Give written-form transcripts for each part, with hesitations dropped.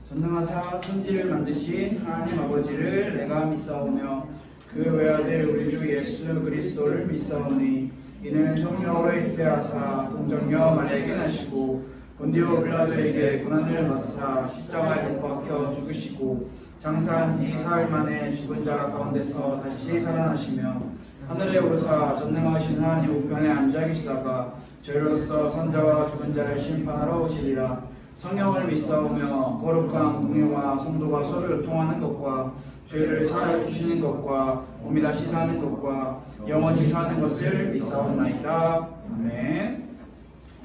전능하사 천지를 만드신 하나님 아버지를 내가 믿사오며 그 외아들 우리 주 예수 그리스도를 믿사오니 이는 성령으로 잉태하사 동정녀 마리아에게 나시고 본디오 빌라도에게 고난을 받으사 십자가에 못 박혀 죽으시고 장사한 지 사흘 만에 죽은 자 가운데서 다시 살아나시며 하늘에 오르사 전능하신 하나님 우편에 앉아 계시다가 저희로서 산자와 죽은 자를 심판하러 오시리라. 성령을 믿사오며 거룩한 공예와 성도가 서로 교통하는 것과 죄를 사하여 주시는 것과 몸이 다시 사는 것과 영원히 사는 것을 믿사옵나이다. 아멘.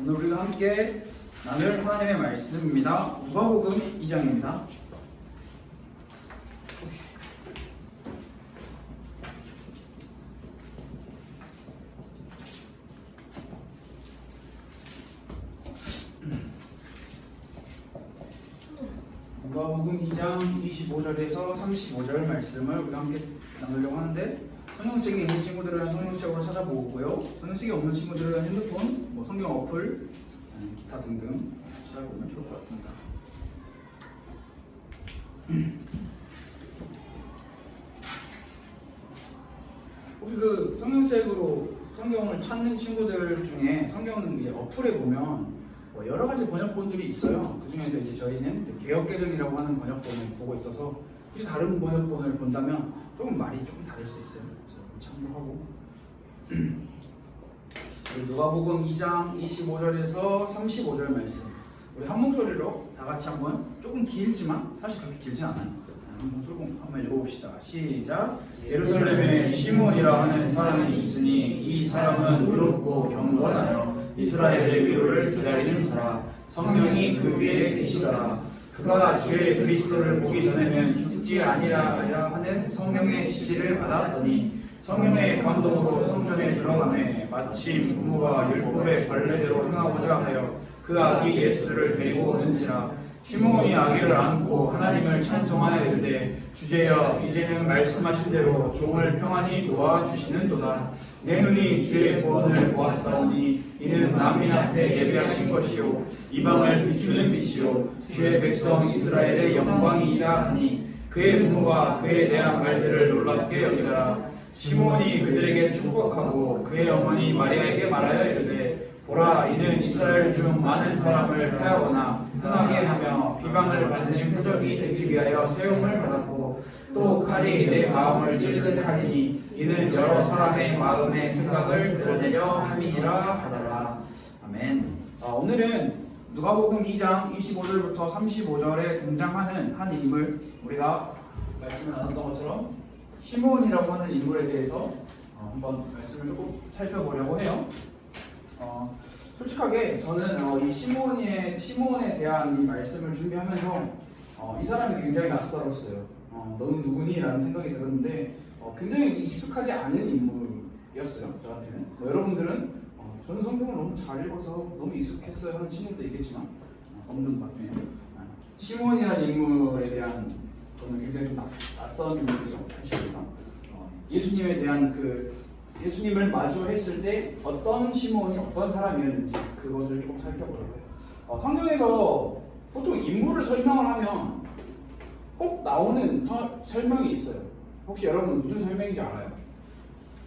오늘 우리가 함께 나눌 하나님의 말씀입니다. 누가복음 2장입니다. 누가복음 2장 25절에서 35절 말씀을 우리가 함께 나누려고 하는데, 성경책이 있는 친구들은 성경책으로 찾아보고요, 성경책이 없는 친구들은 핸드폰, 성경 어플, 기타 등등 찾아보면 좋을 것 같습니다. 우리 그 성경책으로 성경을 찾는 친구들 중에 성경은 이제 어플에 보면 여러 가지 번역본들이 있어요. 그 중에서 이제 저희는 개역개정이라고 하는 번역본을 보고 있어서 혹시 다른 번역본을 본다면 조금 말이 조금 다를 수도 있어요. 그래서 참고하고. 누가복음 2장 25절에서 35절 말씀, 우리 한 목소리로 다 같이 한번, 조금 길지만 사실 그렇게 길지 않아요. 한번 읽어봅시다. 시작. 예루살렘에 시몬이라 하는 사람이 있으니 이 사람은 의롭고 경건하여 이스라엘의 위로를 기다리는 자라. 성령이 그 위에 계시더라. 그가 주의 그리스도를 보기 전에는 죽지 아니라 하는 성령의 지시를 받았더니 성령의 감동으로 성전에 들어가매 마침 부모가 율법의 관례대로 행하고자 하여 그 아기 예수를 데리고 오는지라. 시몬이 아기를 안고 하나님을 찬송하여 이르되 주제여 이제는 말씀하신 대로 종을 평안히 놓아주시는도다. 내 눈이 주의 구원을 보았사오니 이는 만민 앞에 예배하신 것이요 이방을 비추는 빛이요 주의 백성 이스라엘의 영광이라 하니 그의 부모가 그에 대한 말들을 놀랍게 여기더라. 시몬이 그들에게 축복하고 그의 어머니 마리아에게 말하여 이르되 보라, 이는 이스라엘 중 많은 사람을 패하거나 흥하게 하며 비방을 받는 표적이 되기 위하여 세움을 받았고 또 칼이 내 마음을 찔듯 하리니 이는 여러 사람의 마음의 생각을 드러내려 함이니라 하더라. 아멘. 오늘은 누가복음 2장 25절부터 35절에 등장하는 한 인물, 우리가 말씀을 나눴던 것처럼 시몬이라고 하는 인물에 대해서 한번 말씀을 조금 살펴보려고 해요. 솔직하게 저는 이 시몬에 대한 이 말씀을 준비하면서 이 사람이 굉장히 낯설었어요. 너는 누구니? 라는 생각이 들었는데 굉장히 익숙하지 않은 인물이었어요. 저한테는. 여러분들은 저는 성경을 너무 잘 읽어서 너무 익숙했어요 하는 친구도 있겠지만 없는 것 같네요. 시몬이라는 인물에 대한 저는 굉장히 좀 낯선 인물이죠. 사실입니다. 예수님에 대한 예수님을 마주했을 때 어떤 시몬이 어떤 사람이었는지 그것을 조금 살펴보려고요. 성경에서 보통 인물을 설명을 하면 꼭 나오는 설명이 있어요. 혹시 여러분 무슨 설명인지 알아요?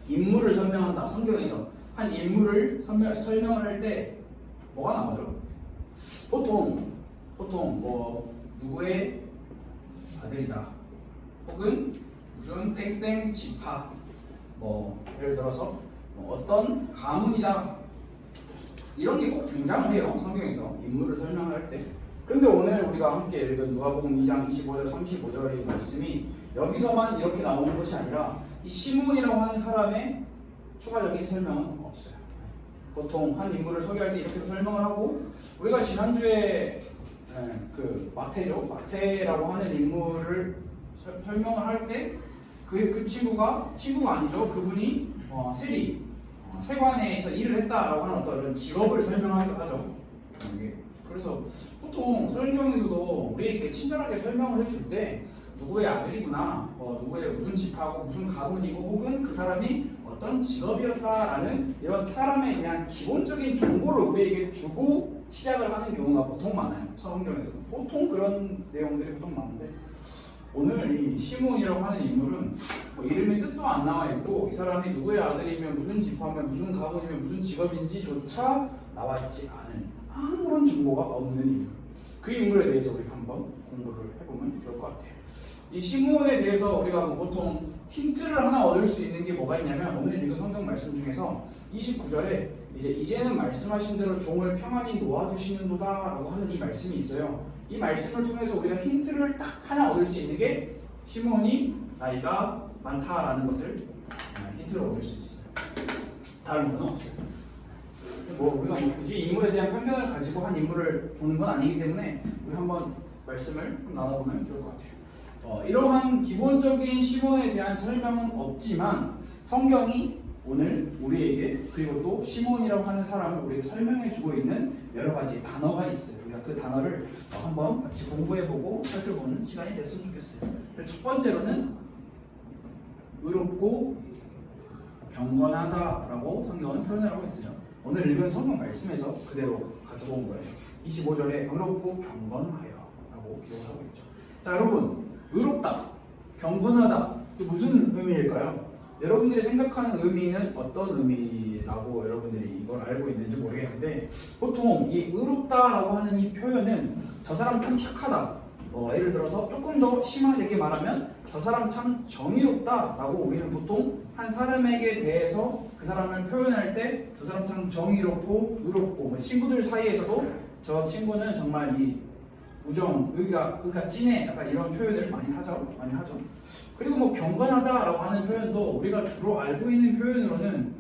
인물을 설명한다. 성경에서 한 인물을 설명을 할 때 뭐가 나오죠? 보통 누구의 아들이다, 혹은 무슨 땡땡 지파, 예를 들어서 어떤 가문이다, 이런 게 꼭 등장을 해요. 성경에서 인물을 설명할 때. 그런데 오늘 우리가 함께 읽은 누가복음 2장 25절 35절의 말씀이 여기서만 이렇게 나오는 것이 아니라 이 시몬이라고 하는 사람의 추가적인 설명은 없어요. 보통 한 인물을 소개할 때 이렇게 설명을 하고, 우리가 지난주에 마태라고 하는 인물을 설명을 할 때 그 친구가 아니죠. 그분이 세관에서 일을 했다라고 하는 어떤 직업을 설명하기도 하죠. 그래서 보통 성경에서도 우리에게 친절하게 설명을 해줄 때 누구의 아들이구나, 누구의 무슨 집하고 무슨 가문이고 혹은 그 사람이 어떤 직업이었다라는 이런 사람에 대한 기본적인 정보를 우리에게 주고 시작을 하는 경우가 보통 많아요. 성경에서 보통 그런 내용들이 보통 많은데 오늘 이 시몬이라고 하는 인물은 이름의 뜻도 안 나와 있고 이 사람이 누구의 아들이면 무슨 집하면 무슨 가문이면 무슨 직업인지조차 나와 있지 않은 아무런 정보가 없는 인물. 그 인물에 대해서 우리가 한번 공부를 해보면 좋을 것 같아요. 이 시몬에 대해서 우리가 보통 힌트를 하나 얻을 수 있는 게 뭐가 있냐면 오늘 읽은 성경 말씀 중에서 29절에 이제는 말씀하신 대로 종을 평안히 놓아두시는도다라고 하는 이 말씀이 있어요. 이 말씀을 통해서 우리가 힌트를 딱 하나 얻을 수 있는 게 시몬이 나이가 많다라는 것을 힌트를 얻을 수 있었어요. 다른 건 없어요. 우리가 굳이 인물에 대한 편견을 가지고 한 인물을 보는 건 아니기 때문에 우리 한번 말씀을 나눠보면 좋을 것 같아요. 이러한 기본적인 시몬에 대한 설명은 없지만 성경이 오늘 우리에게 그리고 또 시몬이라고 하는 사람을 우리에게 설명해주고 있는 여러 가지 단어가 있어요. 우리가 그 단어를 한번 같이 공부해보고 살펴보는 시간이 됐으면 좋겠어요. 첫 번째로는 의롭고 경건하다라고 성경은 표현을 하고 있어요. 오늘 읽은 성경 말씀에서 그대로 가져온 거예요. 25절에 의롭고 경건하여라고 기록하고 있죠. 자, 여러분, 의롭다, 경건하다, 무슨 의미일까요? 여러분들이 생각하는 의미는 어떤 의미라고 여러분들이 이걸 알고 있는지 모르겠는데 보통 이 의롭다라고 하는 이 표현은 저 사람 참 착하다, 예를 들어서 조금 더 심하게 말하면 저 사람 참 정의롭다라고 우리는 보통 한 사람에게 대해서 그 사람을 표현할 때 저 사람 참 정의롭고 의롭고 친구들 사이에서도 저 친구는 정말 이 우정, 의가 찐해, 약간 이런 표현을 많이 하죠. 그리고 경건하다라고 하는 표현도 우리가 주로 알고 있는 표현으로는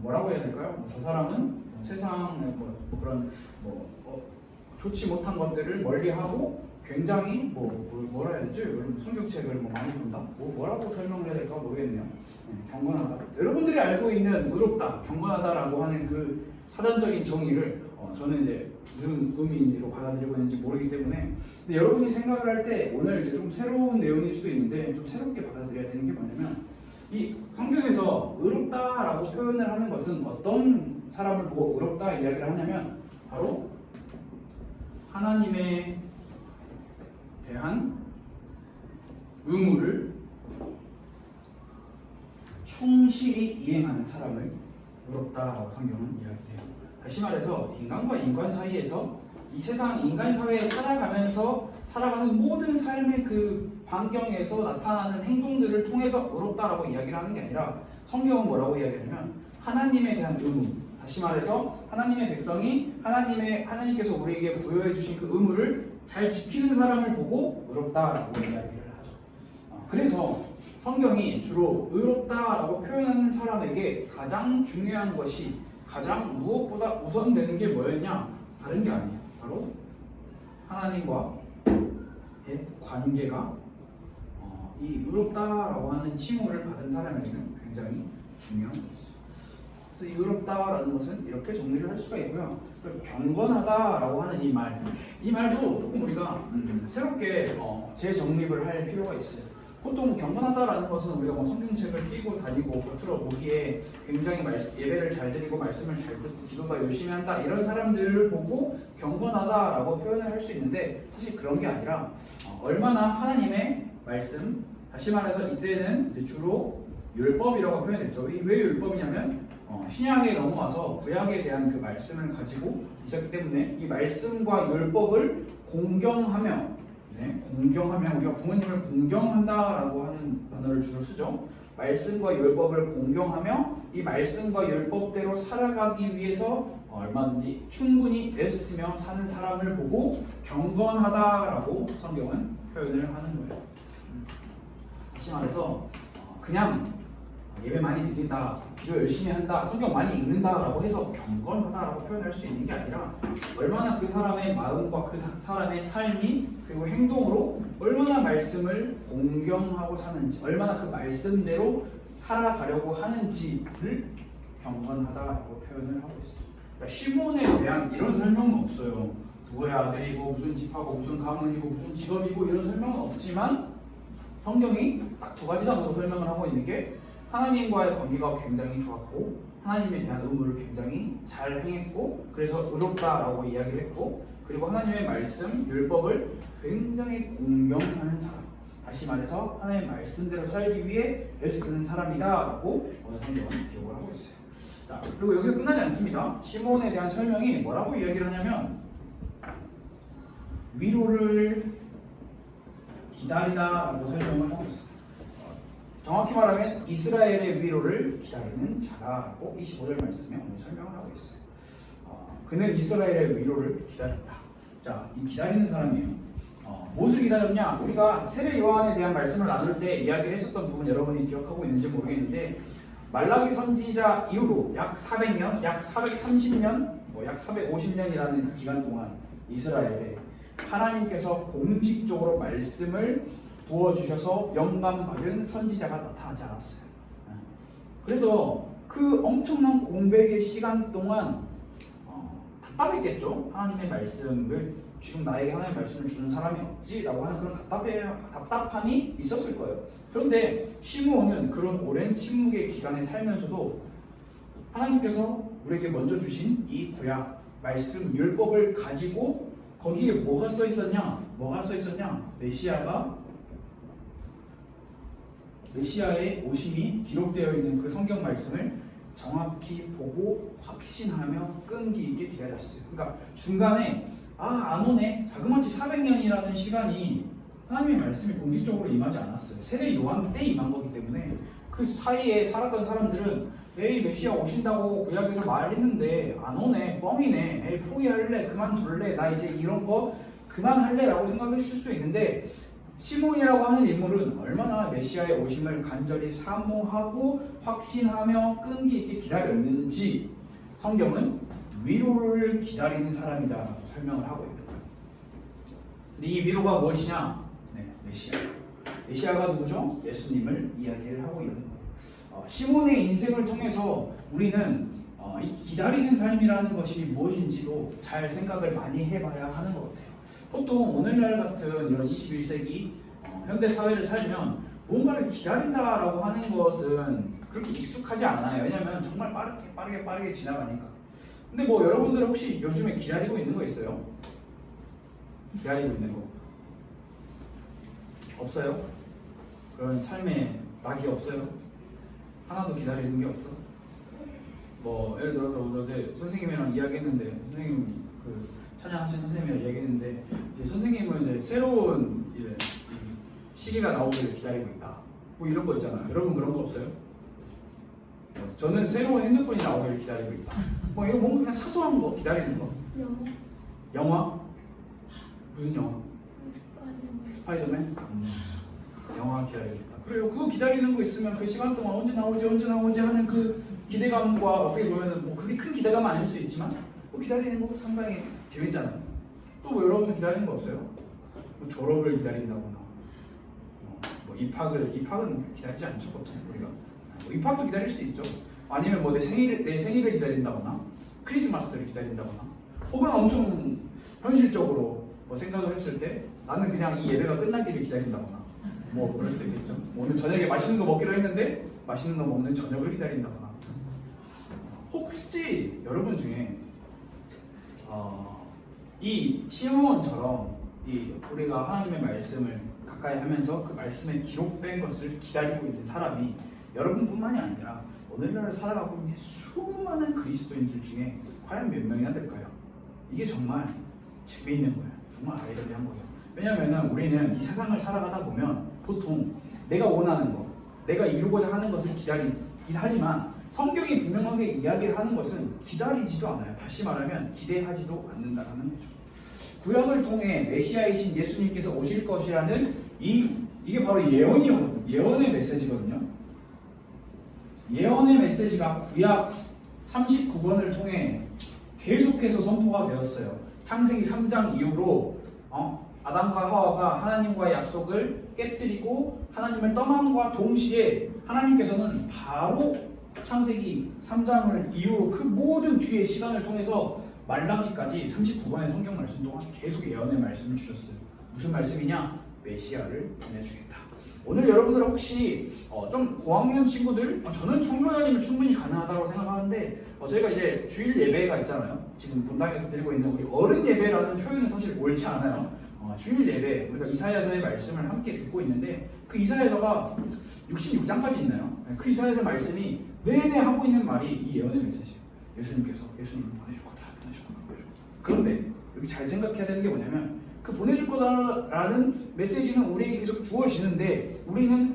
뭐라고 해야 될까요? 저 사람은 세상에 그런 좋지 못한 것들을 멀리하고 굉장히 뭐라 해야 되지? 성경책을 많이 본다? 뭐라고 설명을 해야 될까 모르겠네요. 경건하다. 여러분들이 알고 있는 의롭다, 경건하다라고 하는 그 사전적인 정의를 저는 이제 무슨 의미로 받아들이고 있는지 모르기 때문에 근데 여러분이 생각을 할 때 오늘 이제 좀 새로운 내용일 수도 있는데 좀 새롭게 받아들여야 되는 게 뭐냐면 이 성경에서 의롭다라고 표현을 하는 것은 어떤 사람을 보고 의롭다 이야기를 하냐면 바로 하나님에 대한 의무를 충실히 이행하는 사람을 의롭다라고 성경은 이야기해요. 다시 말해서 인간과 인간 사이에서 이 세상 인간 사회에 살아가면서 살아가는 모든 삶의 그 반경에서 나타나는 행동들을 통해서 의롭다라고 이야기를 하는 게 아니라 성경은 뭐라고 이야기하냐면 하나님에 대한 의무, 다시 말해서 하나님의 백성이 하나님께서 우리에게 부여해 주신 그 의무를 잘 지키는 사람을 보고 의롭다라고 이야기를 하죠. 그래서 성경이 주로 의롭다라고 표현하는 사람에게 가장 중요한 것이 가장 무엇보다 우선되는 게 뭐였냐? 다른 게 아니에요. 바로 하나님과의 관계가 이 의롭다라고 하는 칭호를 받은 사람에게는 굉장히 중요한 것이죠. 그래서 이 의롭다라는 것은 이렇게 정리를 할 수가 있고요. 경건하다라고 하는 이 말도 조금 우리가 새롭게 재정립을 할 필요가 있어요. 보통 경건하다라는 것은 우리가 성경책을 끼고 다니고 겉으로 보기에 굉장히 예배를 잘 드리고 말씀을 잘 듣고 기도가 열심히 한다 이런 사람들을 보고 경건하다라고 표현을 할 수 있는데 사실 그런 게 아니라 얼마나 하나님의 말씀, 다시 말해서 이때는 이제 주로 율법이라고 표현했죠. 왜 율법이냐면 신약에 넘어와서 구약에 대한 그 말씀을 가지고 있었기 때문에 이 말씀과 율법을 공경하며 우리가 부모님을 공경한다라고 하는 단어를 주로 쓰죠. 말씀과 율법을 공경하며 이 말씀과 율법대로 살아가기 위해서 얼마든지 충분히 애쓰며 사는 사람을 보고 경건하다라고 성경은 표현을 하는 거예요. 다시 말해서 그냥 예배 많이 드린다, 기도 열심히 한다, 성경 많이 읽는다라고 해서 경건하다라고 표현할 수 있는 게 아니라 얼마나 그 사람의 마음과 그 사람의 삶이 그리고 행동으로 얼마나 말씀을 공경하고 사는지, 얼마나 그 말씀대로 살아가려고 하는지를 경건하다라고 표현을 하고 있습니다. 그러니까 시몬에 대한 이런 설명은 없어요. 누구의 아들이고 무슨 집하고 무슨 가문이고 무슨 직업이고 이런 설명은 없지만 성경이 딱 두 가지 단어로 설명을 하고 있는 게 하나님과의 관계가 굉장히 좋았고 하나님에 대한 의무를 굉장히 잘 행했고 그래서 의롭다라고 이야기를 했고 그리고 하나님의 말씀, 율법을 굉장히 공경하는 사람 다시 말해서 하나님의 말씀대로 살기 위해 애쓰는 사람이다라고 오늘 성경은 기록을 하고 있어요. 자, 그리고 여기가 끝나지 않습니다. 시몬에 대한 설명이 뭐라고 이야기를 하냐면 위로를 기다리다라고 설명을 하고 있어요. 정확히 말하면 이스라엘의 위로를 기다리는 자라고 25절 말씀에 오늘 설명을 하고 있어요. 그는 이스라엘의 위로를 기다린다. 자, 이 기다리는 사람이에요. 무엇을 기다렸냐? 우리가 세례 요한에 대한 말씀을 나눌 때 이야기를 했었던 부분 여러분이 기억하고 있는지 모르겠는데 말라기 선지자 이후로 약 400년, 약 430년, 약 450년이라는 그 기간 동안 이스라엘에 하나님께서 공식적으로 말씀을 부어주셔서 영감받은 선지자가 나타나지 않았어요. 그래서 그 엄청난 공백의 시간 동안 답답했겠죠. 하나님의 말씀을 지금 나에게 하나님의 말씀을 주는 사람이 없지라고 하는 그런 답답함이 있었을 거예요. 그런데 시므온은 그런 오랜 침묵의 기간에 살면서도 하나님께서 우리에게 먼저 주신 이 구약 말씀 율법을 가지고 거기에 뭐가 써 있었냐? 메시아의 오심이 기록되어 있는 그 성경 말씀을 정확히 보고 확신하며 끈기 있게 기다렸어요. 그러니까 중간에 안 오네. 자그마치 400년이라는 시간이 하나님의 말씀이 공식적으로 임하지 않았어요. 세례 요한 때 임한 거기 때문에 그 사이에 살았던 사람들은 에이 메시아 오신다고 구약에서 말했는데 안 오네, 뻥이네, 에이 포기할래, 그만둘래, 나 이제 이런 거 그만할래 라고 생각했을 수도 있는데 시몬이라고 하는 인물은 얼마나 메시아의 오심을 간절히 사모하고 확신하며 끈기 있게 기다렸는지 성경은 위로를 기다리는 사람이다 설명을 하고 있습니다. 근데 이 위로가 무엇이냐? 메시아가 누구죠? 예수님을 이야기를 하고 있는 거예요. 시몬의 인생을 통해서 우리는 이 기다리는 삶이라는 것이 무엇인지도 잘 생각을 많이 해봐야 하는 것 같아요. 보통 오늘날 같은 이런 21세기 현대 사회를 살면 뭔가를 기다린다라고 하는 것은 그렇게 익숙하지 않아요. 왜냐하면 정말 빠르게 지나가니까. 근데 뭐 여러분들 혹시 요즘에 기다리고 있는 거 있어요? 기다리고 있는 거 없어요? 그런 삶에 낙이 없어요? 하나도 기다리는 게 없어? 뭐 예를 들어서 어제 선생님이랑 이야기했는데 선생님 그 찬양하신 선생님이랑 이야기했는데 이제 선생님은 이제 새로운 시기가 나오기를 기다리고 있다. 뭐 이런 거 있잖아요. 여러분 그런 거 없어요? 저는 새로운 핸드폰이 나오기를 기다리고 있다. 뭐 이거 뭔가 그냥 사소한 거 기다리는 거. 영화? 무슨 영화? 스파이더맨? 영화 기다리고 있다. 그래요. 그거 기다리는 거 있으면 그 시간 동안 언제 나오지 하는 그 기대감과 어떻게 보면은 뭐 그렇게 큰 기대감은 아닐 수 있지만 뭐 기다리는 거 상당히 재밌잖아요. 또 뭐 여러분 기다리는 거 없어요? 뭐 졸업을 기다린다거나 뭐 입학은 기다리지 않죠 보통 우리가. 뭐 입학도 기다릴 수 있죠. 아니면 뭐 내 생일을 기다린다거나 크리스마스를 기다린다거나 혹은 엄청 현실적으로 뭐 생각을 했을 때 나는 그냥 이 예배가 끝나기를 기다린다거나 뭐 그럴 수도 있겠죠. 뭐 오늘 저녁에 맛있는 거 먹기로 했는데 맛있는 거 먹는 저녁을 기다린다거나 혹시 여러분 중에 이 시므온처럼 우리가 하나님의 말씀을 가까이 하면서 그 말씀에 기록된 것을 기다리고 있는 사람이 여러분뿐만이 아니라 오늘날 살아가고 있는 수많은 그리스도인들 중에 과연 몇 명이나 될까요? 이게 정말 재미있는 거예요. 정말 아이러니한 거예요. 왜냐하면 우리는 이 세상을 살아가다 보면 보통 내가 원하는 것, 내가 이루고자 하는 것을 기다리긴 하지만 성경이 분명하게 이야기를 하는 것은 기다리지도 않아요. 다시 말하면 기대하지도 않는다는 거죠. 구약을 통해 메시아이신 예수님께서 오실 것이라는 이게 바로 예언이거든요. 예언의 메시지거든요. 예언의 메시지가 구약 39권을 통해 계속해서 선포가 되었어요. 창세기 3장 이후로 아담과 하와가 하나님과의 약속을 깨뜨리고 하나님을 떠남과 동시에 하나님께서는 바로 창세기 3장을 이후로 그 모든 뒤의 시간을 통해서 말라기까지 39권의 성경 말씀 동안 계속 예언의 말씀을 주셨어요. 무슨 말씀이냐? 메시아를 보내주겠다. 오늘 여러분들 혹시 좀 고학년 친구들, 저는 청소년이면 충분히 가능하다고 생각하는데 저희가 이제 주일 예배가 있잖아요. 지금 본당에서 드리고 있는 우리 어른 예배라는 표현은 사실 옳지 않아요. 주일 예배, 우리가 이사야서의 말씀을 함께 듣고 있는데 그 이사야서가 66장까지 있나요? 그 이사야서 말씀이 내내 하고 있는 말이 이 예언의 메시지예요. 예수님께서 예수님을 보내줄 거다, 보내줄 거다, 보내줄 거다. 그런데 여기 잘 생각해야 되는 게 뭐냐면 그 보내줄 거다라는 메시지는 우리에게 계속 주어지는데 우리는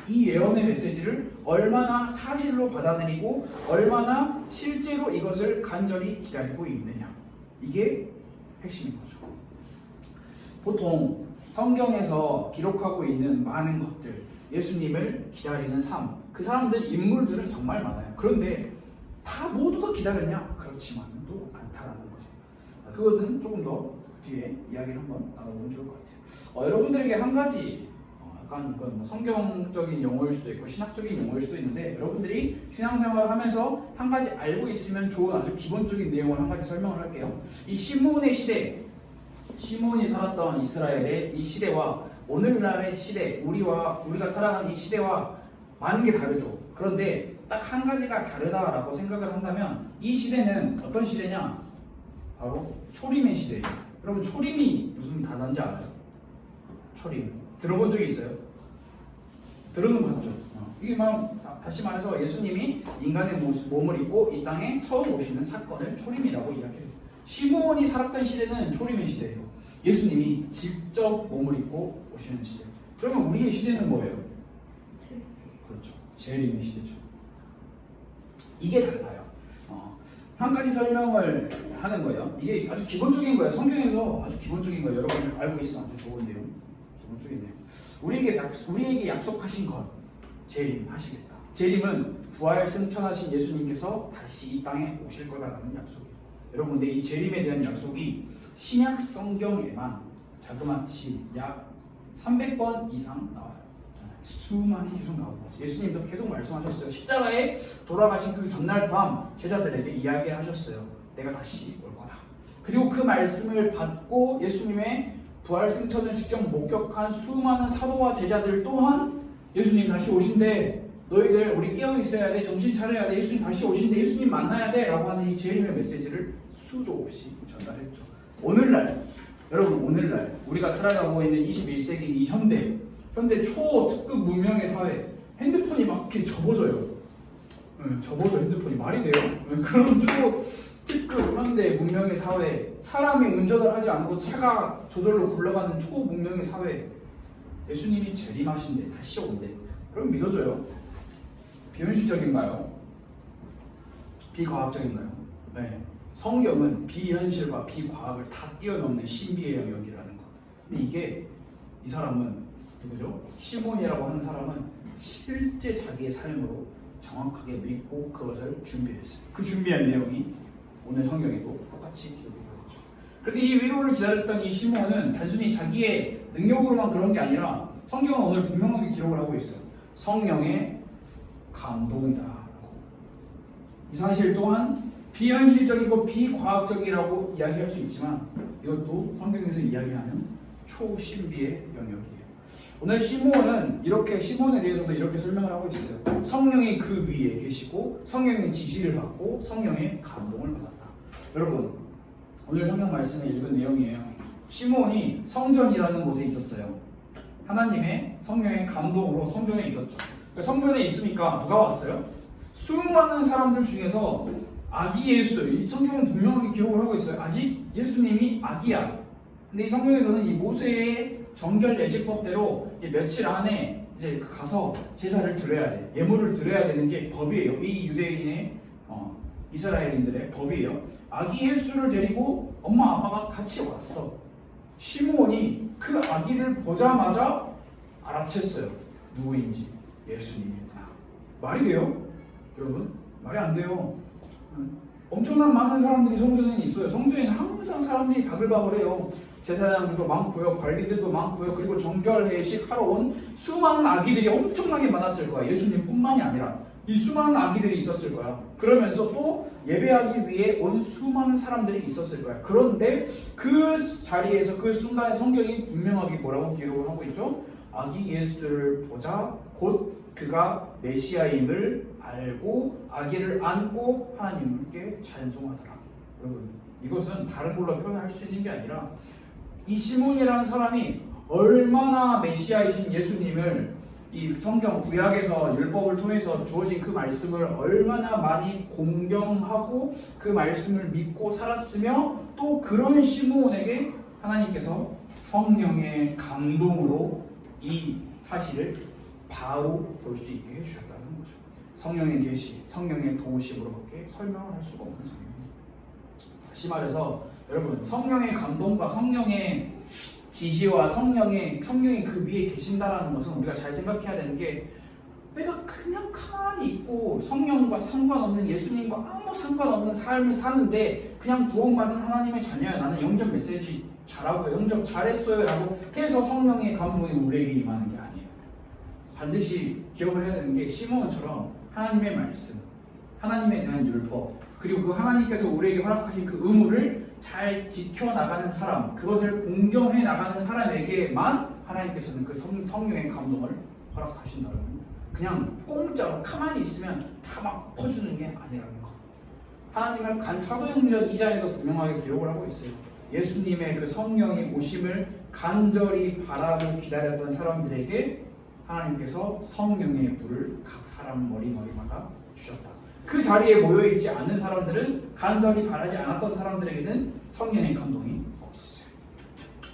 이 예언의 메시지를 얼마나 사실로 받아들이고 얼마나 실제로 이것을 간절히 기다리고 있느냐, 이게 핵심인 거죠. 보통 성경에서 기록하고 있는 많은 것들, 예수님을 기다리는 삶, 그 사람들 인물들은 정말 많아요. 그런데 다 모두가 기다렸냐? 그렇지만은 또 않다라는 거죠. 그것은 조금 더 뒤에 이야기를 한번 나눠보면 좋을 것 같아요. 여러분들에게 한 가지 약간 뭐 성경적인 용어일 수도 있고 신학적인 용어일 수도 있는데 여러분들이 신앙생활을 하면서 한 가지 알고 있으면 좋은 아주 기본적인 내용을 한 가지 설명을 할게요. 이 시몬의 시대, 시몬이 살았던 이스라엘의 이 시대와 오늘날의 시대, 우리가 살아가는 이 시대와 많은 게 다르죠. 그런데 딱 한 가지가 다르다라고 생각을 한다면 이 시대는 어떤 시대냐? 바로 초림의 시대예요. 여러분 초림이 무슨 단어인지 알아요? 초림 들어본 적이 있어요? 들어는 봤죠. 이게 다시 말해서 예수님이 인간의 몸을 입고 이 땅에 처음 오시는 사건을 초림이라고 이야기해요. 시몬이 살았던 시대는 초림의 시대예요. 예수님이 직접 몸을 입고 오시는 시대. 그러면 우리의 시대는 뭐예요? 그렇죠. 재림의 시대죠. 이게 달라요. 한 가지 설명을 하는 거예요. 이게 아주 기본적인 거예요. 성경에서 아주 기본적인 거예요. 여러분 알고 있으면 아주 좋은 내용. 기본적인 내용. 우리에게 약속하신 것, 재림하시겠다. 재림은 부활 승천하신 예수님께서 다시 이 땅에 오실 거다라는 약속이에요. 여러분, 근데 이 재림에 대한 약속이 신약 성경에만 자그마치 약 300번 이상 나와요. 수많이 계속 나오고 예수님도 계속 말씀하셨어요. 십자가에 돌아가신 그 전날 밤 제자들에게 이야기하셨어요. 내가 다시 올 거다. 그리고 그 말씀을 받고 예수님의 부활 승천을 직접 목격한 수많은 사도와 제자들 또한 예수님 다시 오신대, 너희들 우리 깨어 있어야 돼, 정신 차려야 돼, 예수님 다시 오신대, 예수님 만나야 돼 라고 하는 이 재림의 메시지를 수도 없이 전달했죠. 오늘날, 여러분 오늘날 우리가 살아가고 있는 21세기 이 현대 초특급 문명의 사회, 핸드폰이 막 이렇게 접어져요. 접어져 핸드폰이 말이 돼요? 그런 초특급 현대 문명의 사회, 사람이 운전을 하지 않고 차가 저절로 굴러가는 초문명의 사회, 예수님이 재림하신대, 다시 온대. 그럼 믿어져요? 비현실적인가요? 비과학적인가요? 네. 성경은 비현실과 비과학을 다 뛰어넘는 신비의 영역이라는 것. 근데 이게 이 사람은 누구죠? 시몬이라고 하는 사람은 실제 자기의 삶으로 정확하게 믿고 그것을 준비했어요. 그 준비한 내용이 오늘 성경에도 똑같이 기록되어 있죠. 그런데 이 위로를 기다렸던 이 시몬은 단순히 자기의 능력으로만 그런 게 아니라 성경은 오늘 분명하게 기록을 하고 있어요. 성령의 감동이다. 이 사실 또한 비현실적이고 비과학적이라고 이야기할 수 있지만 이것도 성경에서 이야기하는 초신비의 영역이에요. 오늘 시몬에 대해서도 이렇게 설명을 하고 있어요. 성령이 그 위에 계시고 성령의 지시를 받고 성령의 감동을 받았다. 여러분, 오늘 성경 말씀에 읽은 내용이에요. 시몬이 성전이라는 곳에 있었어요. 하나님의 성령의 감동으로 성전에 있었죠. 성전에 있으니까 누가 왔어요? 수많은 사람들 중에서 아기 예수, 이 성경은 분명하게 기록을 하고 있어요. 아직 예수님이 아기야. 근데 이 성경에서는 이 모세의 정결 예식법대로 며칠 안에 이제 가서 제사를 드려야 돼. 예물을 드려야 되는 게 법이에요. 이 유대인의 이스라엘인들의 법이에요. 아기 예수를 데리고 엄마 아빠가 같이 왔어. 시몬이 그 아기를 보자마자 알아챘어요. 누구인지. 예수님이구나. 말이 돼요? 여러분? 말이 안 돼요. 엄청난 많은 사람들이 성전에 있어요. 성전에는 항상 사람들이 바글바글해요. 제사장들도 많고요, 관리들도 많고요, 그리고 정결회식 하러 온 수많은 아기들이 엄청나게 많았을 거야. 예수님뿐만이 아니라 이 수많은 아기들이 있었을 거야. 그러면서 또 예배하기 위해 온 수많은 사람들이 있었을 거야. 그런데 그 자리에서 그 순간에 성경이 분명하게 뭐라고 기록을 하고 있죠? 아기 예수를 보자 곧 그가 메시아임을 알고 아기를 안고 하나님께 찬송하더라. 여러분, 이것은 다른 걸로 표현할 수 있는 게 아니라 이 시몬이라는 사람이 얼마나 메시아이신 예수님을 이 성경 구약에서 율법을 통해서 주어진 그 말씀을 얼마나 많이 공경하고 그 말씀을 믿고 살았으며 또 그런 시몬에게 하나님께서 성령의 감동으로 이 사실을 바로 볼 수 있게 해주셨다는 거죠. 성령의 계시, 성령의 도우심으로밖에 설명을 할 수가 없는 장면입니다. 다시 말해서 여러분, 성령의 감동과 성령의 지시와 성령이 그 위에 계신다라는 것은 우리가 잘 생각해야 되는 게, 내가 그냥 가만히 있고 성령과 상관없는, 예수님과 아무 상관없는 삶을 사는데 그냥 구원받은 하나님의 자녀야, 나는 영접 메시지 잘하고 영접 잘했어요 라고 해서 성령의 감동이 우리에게 임하는 게 아니에요. 반드시 기억을 해야 되는 게, 시몬처럼 하나님의 말씀, 하나님에 대한 율법, 그리고 그 하나님께서 우리에게 허락하신 그 의무를 잘 지켜나가는 사람, 그것을 공경해 나가는 사람에게만 하나님께서는 그 성령의 감동을 허락하신다는, 그냥 공짜로 가만히 있으면 다 막 퍼주는 게 아니라는 것. 하나님을 사도행전 2장에도 분명하게 기록을 하고 있어요. 예수님의 그 성령의 오심을 간절히 바라고 기다렸던 사람들에게 하나님께서 성령의 불을 각 사람 머리마다 주셨다. 그 자리에 모여있지 않은 사람들은, 간절히 바라지 않았던 사람들에게는 성령의 감동이 없었어요.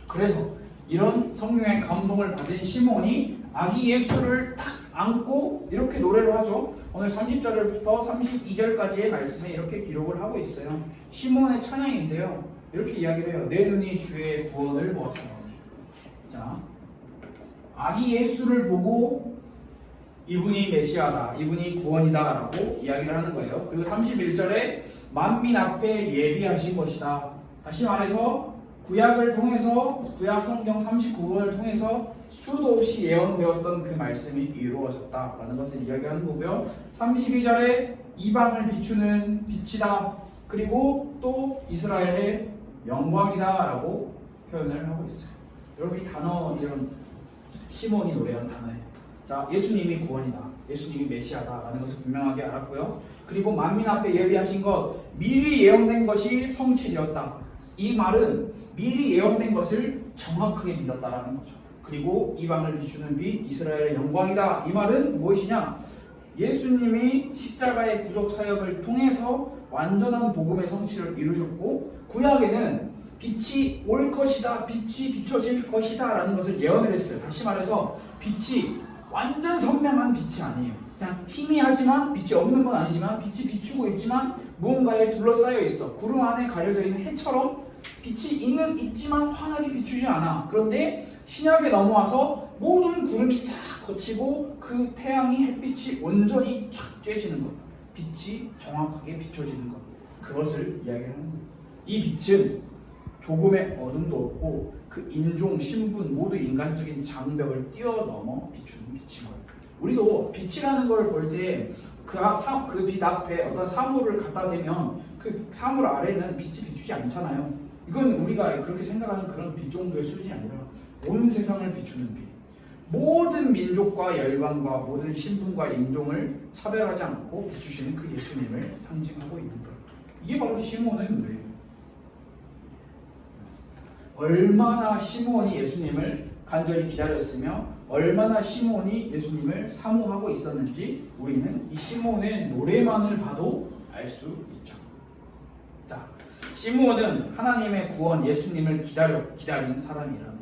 그래서 이런 성령의 감동을 받은 시몬이 아기 예수를 딱 안고 이렇게 노래를 하죠. 오늘 30절부터 32절까지의 말씀에 이렇게 기록을 하고 있어요. 시몬의 찬양인데요, 이렇게 이야기를 해요. 내 눈이 주의 구원을 보았사오니. 자, 아기 예수를 보고 이분이 메시아다, 이분이 구원이다 라고 이야기를 하는 거예요. 그리고 31절에 만민 앞에 예비하신 것이다. 다시 말해서 구약을 통해서, 구약 성경 39권을 통해서 수도 없이 예언되었던 그 말씀이 이루어졌다라는 것을 이야기하는 거고요. 32절에 이방을 비추는 빛이다, 그리고 또 이스라엘의 영광이다 라고 표현을 하고 있어요. 여러분, 이 단어, 이런 시몬이 노래한 단어예요. 자, 예수님이 구원이다, 예수님이 메시아다라는 것을 분명하게 알았고요. 그리고 만민 앞에 예비하신 것, 미리 예언된 것이 성취되었다. 이 말은 미리 예언된 것을 정확하게 믿었다라는 거죠. 그리고 이방을 비추는 빛, 이스라엘의 영광이다. 이 말은 무엇이냐? 예수님이 십자가의 구속 사역을 통해서 완전한 복음의 성취를 이루셨고, 구약에는 빛이 올 것이다, 빛이 비춰질 것이다 라는 것을 예언을 했어요. 다시 말해서 빛이 완전 선명한 빛이 아니에요. 그냥 희미하지만, 빛이 없는 건 아니지만 빛이 비추고 있지만 무언가에 둘러싸여 있어. 구름 안에 가려져 있는 해처럼 빛이 있지만 환하게 비추지 않아. 그런데 신약에 넘어와서 모든 구름이 싹 거치고 그 태양이, 햇빛이 온전히 쫙 쬐지는 것, 빛이 정확하게 비춰지는 것, 그것을 이야기하는 거예요. 이 빛은 조금의 어둠도 없고 그 인종, 신분, 모두 인간적인 장벽을 뛰어넘어 비추는 빛인 거예요. 우리도 빛이라는 걸 볼 때 그 빛 앞에 어떤 사물을 갖다 대면 그 사물 아래는 빛이 비추지 않잖아요. 이건 우리가 그렇게 생각하는 그런 빛 정도의 수준이 아니라 온 세상을 비추는 빛, 모든 민족과 열방과 모든 신분과 인종을 차별하지 않고 비추시는 그 예수님을 상징하고 있는 거예요. 이게 바로 시몬의 노래예요. 얼마나 시몬이 예수님을 간절히 기다렸으며 얼마나 시몬이 예수님을 사모하고 있었는지 우리는 이 시몬의 노래만을 봐도 알 수 있죠. 자, 시몬은 하나님의 구원, 예수님을 기다린 사람이라는,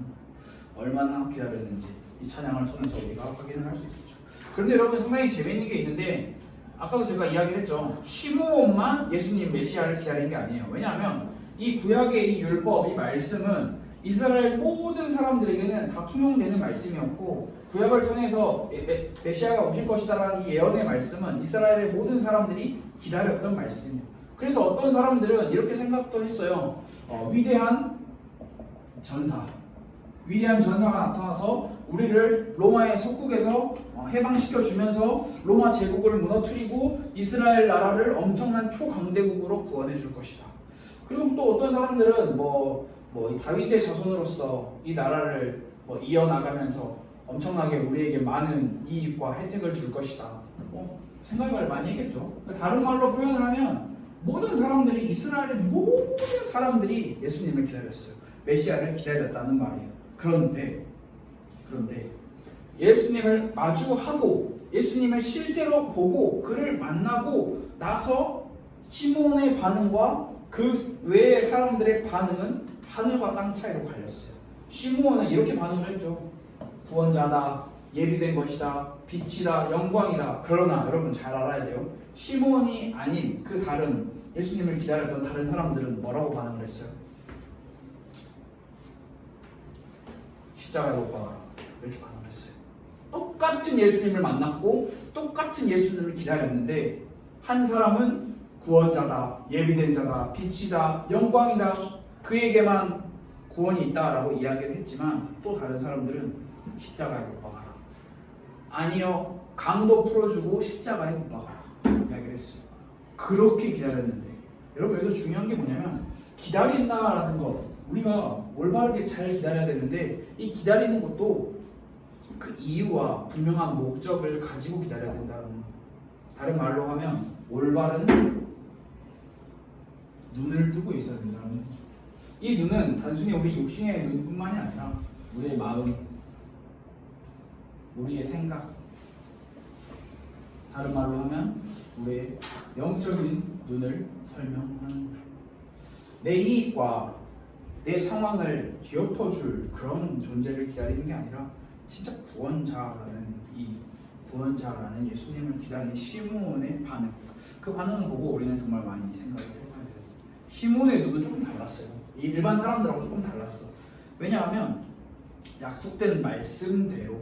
얼마나 기다렸는지 이 찬양을 통해서 우리가 확인을 할 수 있죠. 그런데 여러분, 상당히 재미있는 게 있는데, 아까도 제가 이야기했죠. 시몬만 예수님 메시아를 기다린 게 아니에요. 왜냐하면 이 구약의 이 율법, 이 말씀은 이스라엘 모든 사람들에게는 다 통용되는 말씀이었고, 구약을 통해서 메시아가 오실 것이다라는 이 예언의 말씀은 이스라엘의 모든 사람들이 기다렸던 말씀이에요. 그래서 어떤 사람들은 이렇게 생각도 했어요. 위대한 전사가 나타나서 우리를 로마의 석국에서 해방시켜주면서 로마 제국을 무너뜨리고 이스라엘 나라를 엄청난 초강대국으로 구원해 줄 것이다. 그리고 또 어떤 사람들은 이 다윗의 자손으로서 이 나라를 이어나가면서 엄청나게 우리에게 많은 이익과 혜택을 줄 것이다. 생각을 많이 했겠죠. 다른 말로 표현을 하면 모든 사람들이 이스라엘의 모든 사람들이 예수님을 기다렸어요. 메시아를 기다렸다는 말이에요. 그런데 예수님을 마주하고 예수님을 실제로 보고 그를 만나고 나서 시몬의 반응과 그 외의 사람들의 반응은 하늘과 땅 차이로 갈렸어요. 시몬은 이렇게 반응을 했죠. 구원자다, 예비된 것이다, 빛이다, 영광이다. 그러나 여러분 잘 알아야 돼요. 시몬이 아닌 그 다른 예수님을 기다렸던 다른 사람들은 뭐라고 반응을 했어요? 십자가에 못 박아라. 이렇게 반응을 했어요. 똑같은 예수님을 만났고 똑같은 예수님을 기다렸는데 한 사람은 구원자다, 예비된 자다, 빛이다, 영광이다, 그에게만 구원이 있다라고 이야기를 했지만 또 다른 사람들은 십자가에 못 박아라. 아니요, 강도 풀어주고 십자가에 못 박아라. 이야기를 했어요. 그렇게 기다렸는데 여러분 여기서 중요한 게 뭐냐면 기다린다라는 것, 우리가 올바르게 잘 기다려야 되는데 이 기다리는 것도 그 이유와 분명한 목적을 가지고 기다려야 된다는 거. 다른 말로 하면 올바른 눈을 뜨고 있어야 된다는 거죠. 이 눈은 단순히 우리 육신의 눈뿐만이 아니라 우리의 마음, 우리의 생각, 다른 말로 하면 우리의 영적인 눈을 설명하는 거예요. 내 이익과 내 상황을 뒤엎어줄 그런 존재를 기다리는 게 아니라 진짜 구원자라는 예수님을 기다리는 시몬의 반응, 그 반응을 보고 우리는 정말 많이 생각을 해봐야 돼요. 시몬의 눈은 조금 달랐어요. 일반 사람들하고 조금 달랐어. 왜냐하면 약속된 말씀대로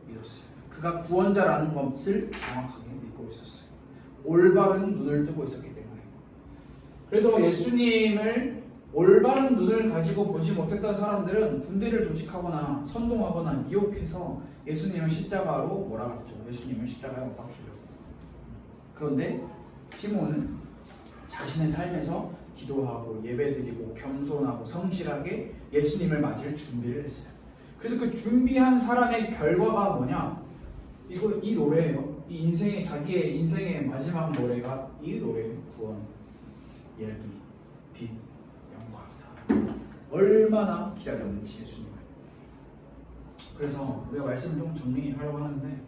믿었어요. 그가 구원자라는 것을 정확하게 믿고 있었어요. 올바른 눈을 뜨고 있었기 때문에. 그래서 예수님을 올바른 눈을 가지고 보지 못했던 사람들은 군대를 조직하거나 선동하거나 미혹해서 예수님을 십자가로 몰아갔죠. 예수님을 십자가에 못 박히려고. 그런데 시몬은 자신의 삶에서 기도하고 예배드리고 겸손하고 성실하게 예수님을 맞을 준비를 했어요. 그래서 그 준비한 사람의 결과가 뭐냐? 이 노래예요. 자기의 인생의 마지막 노래가 이 노래예요. 구원, 예비, 빛, 영광이다. 얼마나 기다렸는지 예수님을. 그래서 우리가 말씀을 좀 정리하려고 하는데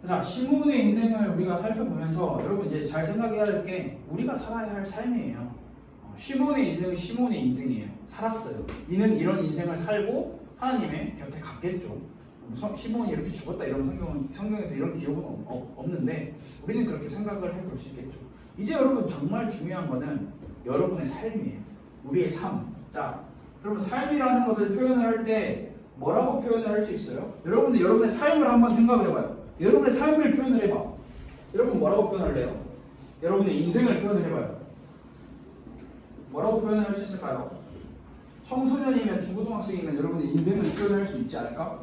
자, 시몬의 인생을 우리가 살펴보면서 여러분 이제 잘 생각해야 될 게 우리가 살아야 할 삶이에요. 시몬의 인생은 시몬의 인생이에요. 살았어요. 이는 이런 인생을 살고 하나님의 곁에 갔겠죠. 시몬이 이렇게 죽었다 이런 성경에서 이런 기록은 없는데 우리는 그렇게 생각을 해볼 수 있겠죠. 이제 여러분 정말 중요한 거는 여러분의 삶이에요. 우리의 삶. 자, 여러분 삶이라는 것을 표현을 할 때 뭐라고 표현을 할 수 있어요? 여러분들 여러분의 삶을 한번 생각을 해봐요. 여러분의 삶을 표현을 해봐. 여러분 뭐라고 표현을 해요? 여러분의 인생을 표현을 해봐요. 뭐라고 표현을 할 수 있을까요? 청소년이면 중고등학생이면 여러분의 인생을 표현할 수 있지 않을까?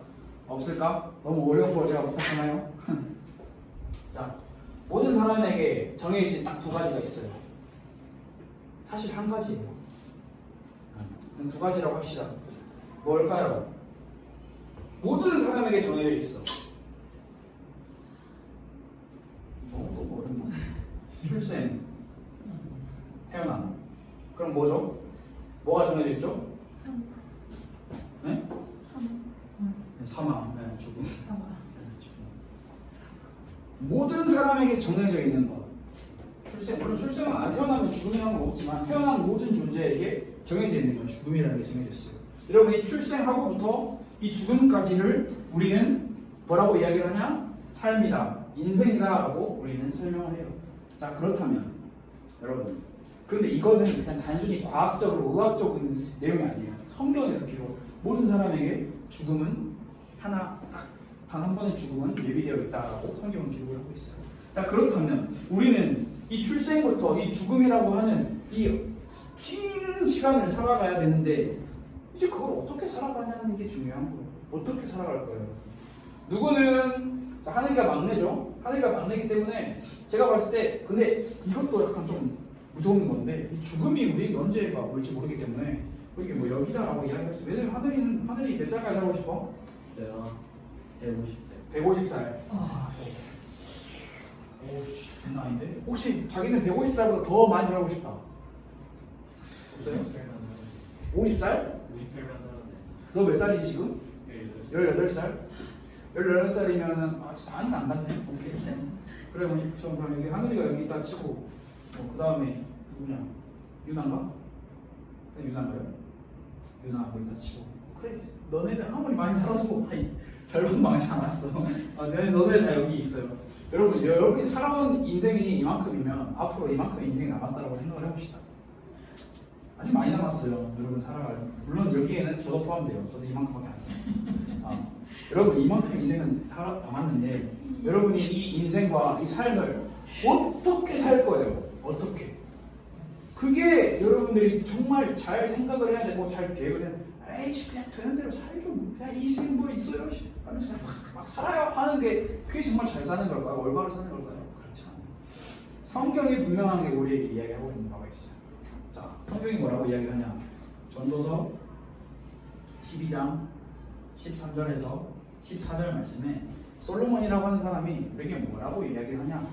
없을까? 너무 어려운 걸 제가 부탁하나요? 자, 모든 사람에게 정해진 딱 두 가지가 있어요. 사실 한 가지예요. 두 가지라고 합시다. 뭘까요? 모든 사람에게 정해져 있어. 너무 어렵나? 출생, 태어남. 그럼 뭐죠? 뭐가 정해져 있죠? 네? 사망, 네, 죽음. 모든 사람에게 정해져 있는 것. 물론 출생은 안 태어나면 죽음이라는 건 없지만 태어난 모든 존재에게 정해져 있는 건 죽음이라는 게 정해져 있어요. 여러분이 출생하고부터 이 죽음까지를 우리는 뭐라고 이야기를 하냐? 삶이다, 인생이다라고 우리는 설명을 해요. 자, 그렇다면 여러분, 그런데 이거는 그냥 단순히 과학적으로 의학적인 내용이 아니에요. 성경에서 기록. 모든 사람에게 죽음은 하나, 단 한 번의 죽음은 예비되어 있다라고 성경은 기록을 하고 있어요. 자, 그렇다면 우리는 이 출생부터 이 죽음이라고 하는 이 긴 시간을 살아가야 되는데 이제 그걸 어떻게 살아가냐는 게 중요한 거예요. 어떻게 살아갈 거예요? 누구는 하늘이가 막내죠. 하늘이가 막내기 때문에 제가 봤을 때 근데 이것도 약간 좀 무서운 건데 이 죽음이 우리에게 언제가 올지 모르기 때문에 그게 뭐 여기다라고 이야기했어. 왜냐면 하늘이 몇 살까지 살고 싶어? 저요 150살. 150살. 오씨, 장난 아닌데? 혹시 자기는 150살보다 더 많이 살고 싶다? 없어요? 50살? 50살만 살았네. 너 몇 살이지 지금? 18살. 18살? 18살이면은 아직 많이 안 갔네. 오케이. 그래 그럼 여기 하늘이가 여기 있다 치고 그 다음에 누구냐? 유나인가? 유나인가요? 유나 거기 있다 치고 그래 너네들 아무리 많이 살아도 다 절반 망하지 않았어. 너네들 다 여기 있어요. 여러분이 살아온 인생이 이만큼이면 앞으로 이만큼 인생이 남았다라고 생각을 해봅시다. 아직 많이 남았어요. 여러분 살아갈. 물론 여기에는 저도 포함돼요. 저도 이만큼밖에 안 살았어요. 여러분 이만큼 인생은 남았는데 여러분이 이 인생과 이 삶을 어떻게 살 거예요? 어떻게? 그게 여러분들이 정말 잘 생각을 해야 되고 잘 계획을 해야 돼. 에이씨 그냥 되는 대로 살죠. 그냥 이 인생 뭐 있어요? 하면서 그냥 막 살아야 하는 게 그게 정말 잘 사는 걸까요? 올바로 사는 걸까요? 그렇지 않아요. 성경이 분명하게 우리에게 이야기하고 있는 바가 있어요. 자, 성경이 뭐라고 이야기하냐? 전도서 12장 13절에서 14절 말씀에 솔로몬이라고 하는 사람이 우리에게 뭐라고 이야기를 하냐?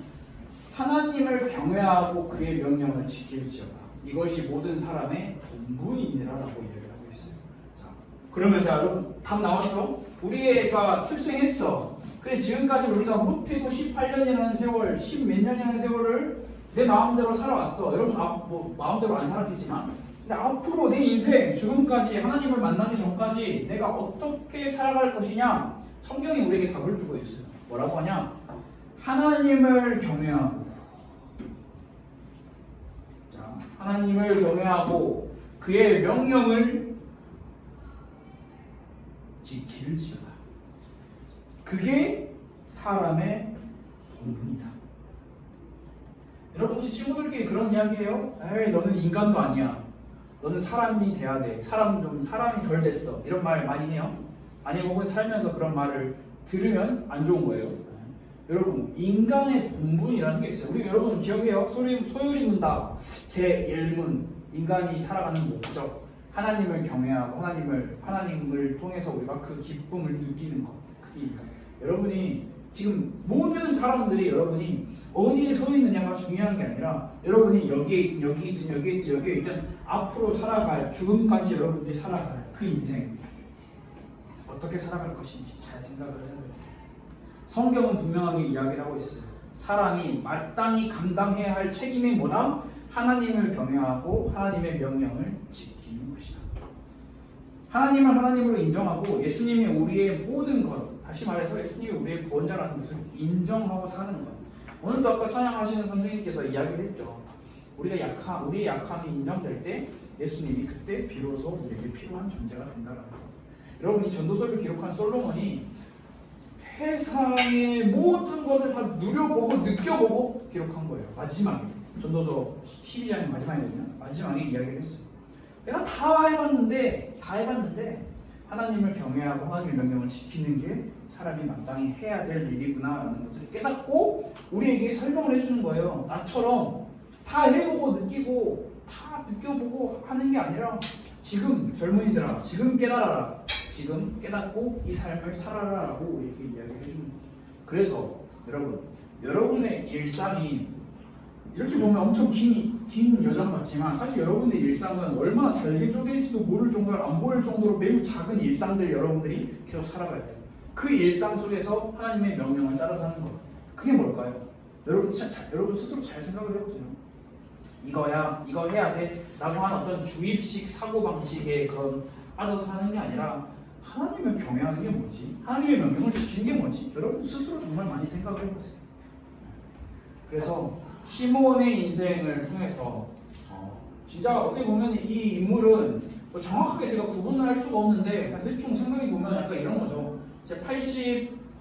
하나님을 경외하고 그의 명령을 지킬지어다. 이것이 모든 사람의 본분이니라라고 이야기를 하고 있어요. 자, 그러면 여러분 답 나왔죠? 우리가 출생했어. 그래 지금까지 우리가 못해도 18년이라는 세월, 10몇 년이라는 세월을 내 마음대로 살아왔어. 여러분 뭐 마음대로 안 살았겠지만 근데 앞으로 내 인생 지금까지 하나님을 만나기 전까지 내가 어떻게 살아갈 것이냐? 성경이 우리에게 답을 주고 있어요. 뭐라고 하냐? 하나님을 경외하고 하나님을 경외하고 그의 명령을 지킬지어다. 그게 사람의 본분이다. 여러분 혹시 친구들끼리 그런 이야기해요? 에이 너는 인간도 아니야. 너는 사람이 돼야 돼. 사람이 덜 됐어. 이런 말 많이 해요? 아니면 혹은 살면서 그런 말을 들으면 안 좋은 거예요. 여러분 인간의 본분이라는 게 있어요. 우리 여러분 기억해요? 소요리 문답 제1문 인간이 살아가는 목적 하나님을 경외하고 하나님을 통해서 우리가 그 기쁨을 느끼는 것. 그게 여러분이 지금 모든 사람들이 여러분이 어디에 서 있느냐가 중요한 게 아니라 여러분이 여기에 있든 앞으로 살아갈 죽음까지 여러분들이 살아갈 그 인생 어떻게 살아갈 것인지 잘 생각을 해야 돼요. 성경은 분명하게 이야기를 하고 있어요. 사람이 마땅히 감당해야 할 책임이 뭐다? 하나님을 경외하고 하나님의 명령을 지키는 것이다. 하나님을 하나님으로 인정하고 예수님이 우리의 모든 것, 다시 말해서 예수님이 우리의 구원자라는 것을 인정하고 사는 것. 오늘도 아까 찬양하시는 선생님께서 이야기를 했죠. 우리의 약함이 인정될 때 예수님이 그때 비로소 우리에게 필요한 존재가 된다는 것. 여러분 이 전도서를 기록한 솔로몬이 세상의 모든 것을 다 누려보고 느껴보고 기록한 거예요. 마지막에 전도서 12장의 마지막이거든요. 마지막에 이야기를 했어요. 내가 다 해봤는데 하나님을 경외하고 하나님의 명령을 지키는 게 사람이 마땅히 해야 될 일이구나라는 것을 깨닫고 우리에게 설명을 해주는 거예요. 나처럼 다 해보고 느끼고 다 느껴보고 하는 게 아니라 지금 젊은이들아 지금 깨달아라. 지금 깨닫고 이 삶을 살아라라고 우리에게 이야기를 해주는 거예요. 그래서 여러분의 일상이 이렇게 보면 엄청 긴 여정 같지만 사실 여러분의 일상은 얼마나 잘게 쪼갤지도 모를 정도로 안 보일 정도로 매우 작은 일상들 여러분들이 계속 살아가야 돼요. 그 일상 속에서 하나님의 명령을 따라 사는 것. 그게 뭘까요? 여러분 스스로 잘 생각을 해보세요. 이거 해야 돼 라고 하는 어떤 주입식 사고방식의 그런 빠져서 사는 게 아니라 하나님을 경외하는 게 뭐지? 하나님의 명령을 지키는 게 뭐지? 여러분 스스로 정말 많이 생각을 해보세요. 그래서 시몬의 인생을 통해서 진짜 어떻게 보면 이 인물은 뭐 정확하게 제가 구분을 할 수가 없는데 그냥 대충 생각해 보면 약간 이런 거죠. 제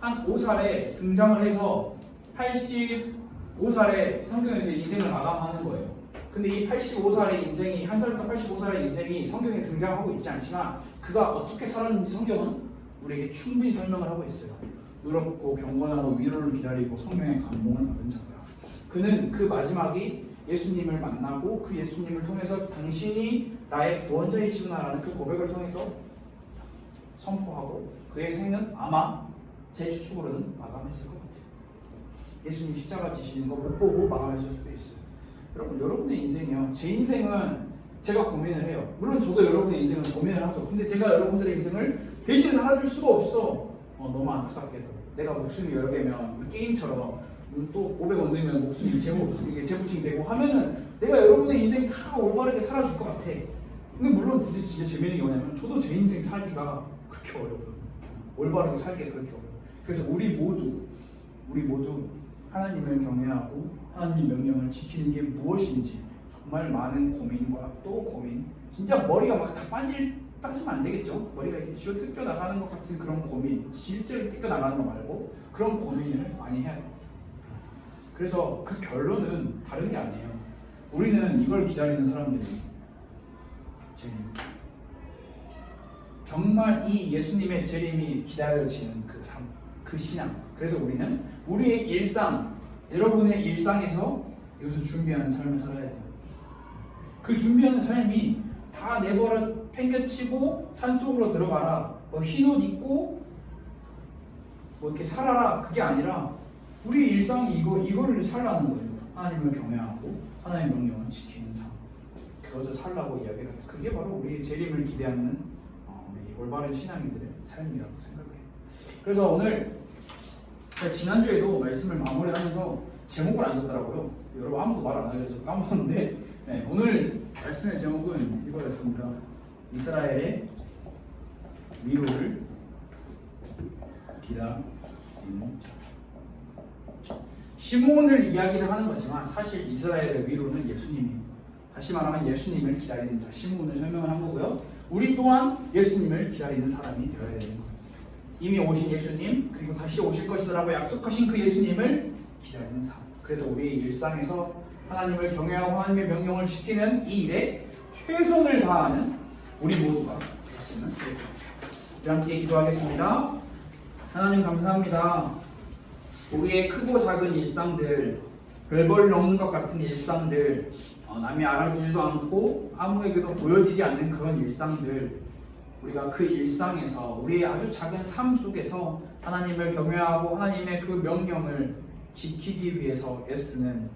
85살에 등장을 해서 85살에 성경에서 인생을 마감하는 거예요. 근데 이 85살의 인생이 한 살부터 85살의 인생이 성경에 등장하고 있지 않지만 그가 어떻게 살았는지 성경은 우리에게 충분히 설명을 하고 있어요. 의롭고 경건하고 위로를 기다리고 성령의 감동을 받은 자다. 그는 그 마지막이 예수님을 만나고 그 예수님을 통해서 당신이 나의 구원자이시구나라는 그 고백을 통해서 선포하고 그의 생은 아마 제 추측으로는 마감했을 것 같아요. 예수님 십자가 지시는 거 못 보고 마감했을 수도 있어요. 여러분, 여러분의 인생이요. 제 인생은 제가 고민을 해요. 물론 저도 여러분의 인생을 고민을 하죠. 근데 제가 여러분들의 인생을 대신 살아줄 수가 없어. 너무 안타깝게도. 내가 목숨이 여러 개면 게임처럼 또 500원 넣으면 목숨이 이게 재부팅이 되고 하면은 내가 여러분의 인생 다 올바르게 살아줄 것 같아. 근데 물론 근데 진짜 재밌는 게 뭐냐면 저도 제 인생 살기가 그렇게 어려워요. 올바르게 살기가 그렇게 어려워요. 그래서 우리 모두 하나님을 경외하고 하나님 명령을 지키는 게 무엇인지 정말 많은 고민과 또 고민, 진짜 머리가 막 다 빠지면 안 되겠죠. 머리가 이렇게 쥐어 뜯겨 나가는 것 같은 그런 고민, 실제로 뜯겨 나가는 거 말고 그런 고민을 많이 해야 돼요. 그래서 그 결론은 다른 게 아니에요. 우리는 이걸 기다리는 사람들이 재림, 정말 이 예수님의 재림이 기다려지는 그 삶, 그 신앙. 그래서 우리는 우리의 일상, 여러분의 일상에서 이것을 준비하는 삶을 살아야 돼요. 그 준비하는 삶이 다 내버려 팽개치고 산속으로 들어가라, 흰옷 입고 이렇게 살아라, 그게 아니라 우리 일상이 이거를 살라는 거예요. 하나님을 경외하고 하나님의 명령을 지키는 삶, 그것을 살라고 이야기를 해요. 그게 바로 우리의 재림을 기대하는 우리 올바른 신앙인들의 삶이라고 생각해요. 그래서 오늘 제가 지난주에도 말씀을 마무리하면서 제목을 안 썼더라고요. 여러분 아무도 말 안 하길래 저도 까먹었는데, 네, 오늘 말씀의 제목은 이거였습니다. 이스라엘의 위로를 기다리는 자. 시몬을 이야기를 하는 거지만 사실 이스라엘의 위로는 예수님이에요. 다시 말하면 예수님을 기다리는 자, 시몬을 설명을 한 거고요. 우리 또한 예수님을 기다리는 사람이 되어야 되는 거예요. 이미 오신 예수님, 그리고 다시 오실 것이라고 약속하신 그 예수님을 기다리는 삶. 그래서 우리 일상에서 하나님을 경외하고 하나님의 명령을 지키는 이 일에 최선을 다하는 우리 모두가 되었으면 좋겠습니다. 우리 함께 기도하겠습니다. 하나님 감사합니다. 우리의 크고 작은 일상들, 별볼 없는 것 같은 일상들, 남이 알아주지도 않고 아무에게도 보여지지 않는 그런 일상들, 우리가 그 일상에서 우리의 아주 작은 삶 속에서 하나님을 경외하고 하나님의 그 명령을 지키기 위해서 애쓰는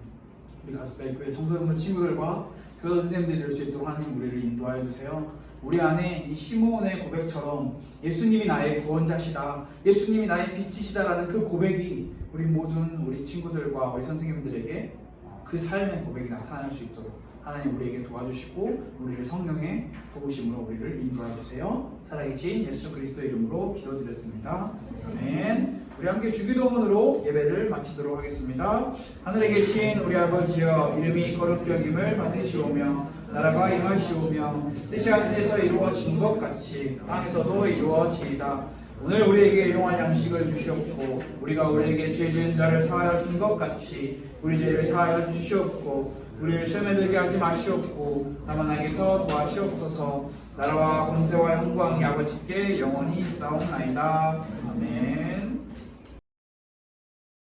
우리 가스펠 교회 청소년들 친구들과 교사 선생님들이 될 수 있도록 하나님 우리를 인도하여 주세요. 우리 안에 이 시몬의 고백처럼 예수님이 나의 구원자시다, 예수님이 나의 빛이시다라는 그 고백이 우리 모든 우리 친구들과 우리 선생님들에게 그 삶의 고백이 나타날 수 있도록 하나님 우리에게 도와주시고 우리를 성령의 도우심으로 우리를 인도해 주세요. 살아계신 예수 그리스도 이름으로 기도드렸습니다. 아멘. 우리 함께 주기도문으로 예배를 마치도록 하겠습니다. 하늘에 계신 우리 아버지여, 이름이 거룩히 여김을 받으시오며 나라가 임하시오며 뜻이 하늘에서 이루어진 것 같이 땅에서도 이루어지이다. 오늘 우리에게 일용할 양식을 주시옵고 우리가 우리에게 죄 지은 자를 사하여 준 것 같이 우리 죄를 사하여 주시옵고 우리를 시험에 들게 하지 마시옵고 다만 악에서 도와시옵소서. 나라와 권세와 영광이 아버지께 영원히 있사옵나이다. 아멘.